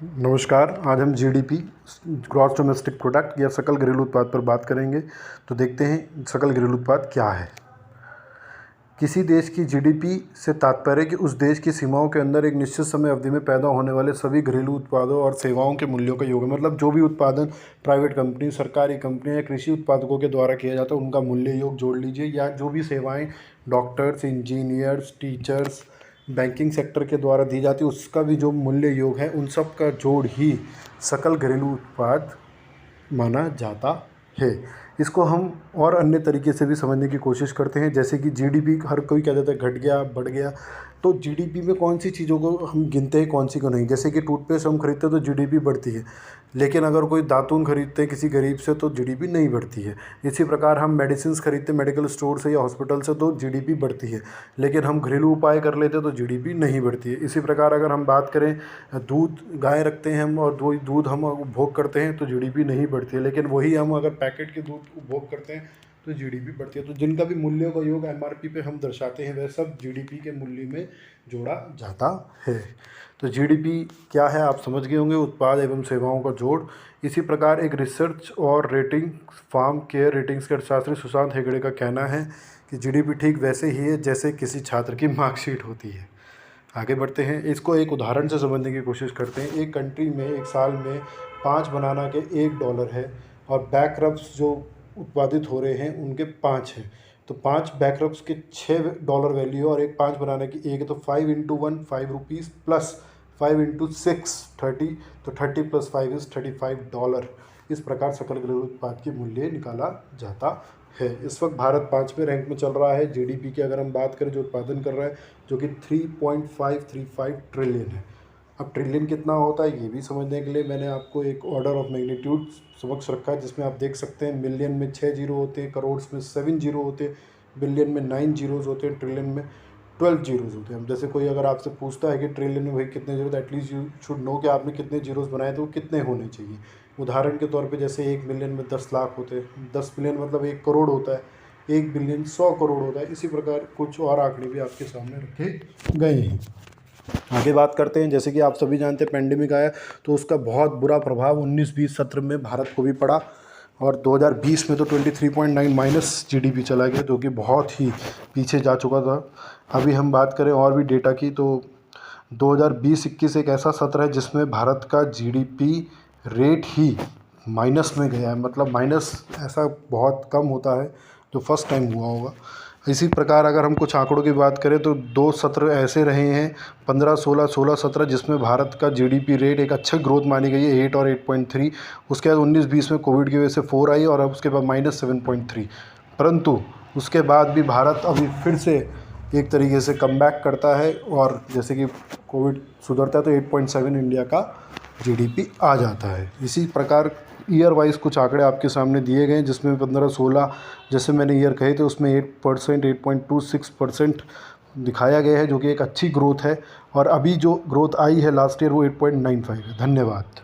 नमस्कार। आज हम जीडीपी ग्रॉस डोमेस्टिक प्रोडक्ट या सकल घरेलू उत्पाद पर बात करेंगे। तो देखते हैं सकल घरेलू उत्पाद क्या है। किसी देश की जीडीपी से तात्पर्य कि उस देश की सीमाओं के अंदर एक निश्चित समय अवधि में पैदा होने वाले सभी घरेलू उत्पादों और सेवाओं के मूल्यों का योग है। मतलब जो भी उत्पादन प्राइवेट कंपनी, सरकारी कंपनी या कृषि उत्पादकों के द्वारा किया जाता है उनका मूल्य योग जोड़ लीजिए, या जो भी सेवाएँ doctors, engineers, teachers, banking sector के द्वारा दी जाती है उसका भी जो मूल्य योग है उन सब का जोड़ ही सकल घरेलू उत्पाद माना जाता है। इसको हम और अन्य तरीके से भी समझने की कोशिश करते हैं, जैसे कि जीडीपी हर कोई कह देता है घट गया, बढ़ गया। तो जीडीपी में कौन सी चीज़ों को हम गिनते हैं, कौन सी को नहीं। जैसे कि टूथपेस्ट हम खरीदते हैं तो जीडीपी बढ़ती है, लेकिन अगर कोई दातून खरीदते हैं किसी गरीब से तो जीडीपी नहीं बढ़ती है। इसी प्रकार हम मेडिसिन खरीदते हैं मेडिकल स्टोर से या हॉस्पिटल से तो जीडीपी बढ़ती है, लेकिन हम घरेलू उपाय कर लेते हैं तो जीडीपी नहीं बढ़ती है। इसी प्रकार अगर हम बात करें दूध, गाय रखते हैं हम और दूध हम उपभोग करते हैं तो जीडीपी नहीं बढ़ती है, लेकिन वही हम अगर पैकेट के दूध उपभोग करते हैं तो जीडीपी बढ़ती है। तो जिनका भी मूल्यों का योग एमआरपी पे हम दर्शाते हैं वह सब जीडीपी के मूल्य में जोड़ा जाता है। तो जीडीपी क्या है आप समझ गए होंगे, उत्पाद एवं सेवाओं का जोड़। इसी प्रकार एक रिसर्च और रेटिंग फार्म केयर रेटिंग्स के अर्थशास्त्री सुशांत हेगड़े का कहना है कि जीडीपी ठीक वैसे ही है जैसे किसी छात्र की मार्कशीट होती है। आगे बढ़ते हैं, इसको एक उदाहरण से समझने की कोशिश करते हैं। एक कंट्री में एक साल में 5 बनाना के $1 है और बैकरप्स जो उत्पादित हो रहे हैं उनके 5 हैं। तो 5 बैकरप्स के $6 वैल्यू और एक 5 बनाने की 1 है, तो 5 इंटू 1 ₹5 प्लस 5 इंटू 6 30, तो 30 प्लस 5 इज़ $35। इस प्रकार सकल घरेलू उत्पाद की मूल्य निकाला जाता है। इस वक्त भारत 5वें रैंक में चल रहा है जीडीपी की अगर हम बात करें जो उत्पादन कर रहा है, जो कि 3.535 ट्रिलियन है। अब ट्रिलियन कितना होता है ये भी समझने के लिए मैंने आपको एक ऑर्डर ऑफ मैग्नीट्यूड समक्ष रखा है, जिसमें आप देख सकते हैं मिलियन में 6 जीरो होते हैं, करोड़ में 7 जीरो होते हैं, बिलियन में 9 जीरोज़ होते हैं, ट्रिलियन में 12 जीरोज़ होते हैं। अब जैसे कोई अगर आपसे पूछता है कि ट्रिलियन में भाई कितने जीरो, तो एटलीस्ट यू शुड नो कि आपने कितने जीरोज़ बनाए तो वो कितने होने चाहिए। उदाहरण के तौर पे जैसे 1 मिलियन में 10 लाख होते हैं, 10 मिलियन मतलब 1 करोड़ होता है, 1 बिलियन 100 करोड़ होता है। इसी प्रकार कुछ और आंकड़े भी आपके सामने रखे गए हैं। आगे बात करते हैं, जैसे कि आप सभी जानते हैं पेंडेमिक आया तो उसका बहुत बुरा प्रभाव 19-20 सत्र में भारत को भी पड़ा और 2020 में तो 23.9 माइनस जीडीपी चला गया, जो कि बहुत ही पीछे जा चुका था। अभी हम बात करें और भी डेटा की तो 2020-21 एक ऐसा सत्र है जिसमें भारत का जीडीपी रेट ही माइनस में गया है। मतलब माइनस ऐसा बहुत कम होता है जो फर्स्ट टाइम हुआ होगा। इसी प्रकार अगर हम कुछ आंकड़ों की बात करें तो 2 सत्र ऐसे रहे हैं 15-16, 16-17 जिसमें भारत का जीडीपी रेट एक अच्छी ग्रोथ मानी गई है 8 और 8.3। उसके बाद 19-20 में कोविड की वजह से 4 आई और अब उसके बाद -7.3। परंतु उसके बाद भी भारत अभी फिर से एक तरीके से कमबैक करता है और जैसे कि कोविड सुधरता है तो 8.7 इंडिया का जीडीपी आ जाता है। इसी प्रकार ईयर वाइज कुछ आंकड़े आपके सामने दिए गए हैं, जिसमें 15-16 जैसे मैंने ईयर कहे थे उसमें 8%, 8.26% दिखाया गया है, जो कि एक अच्छी ग्रोथ है। और अभी जो ग्रोथ आई है लास्ट ईयर वो 8.95 है। धन्यवाद।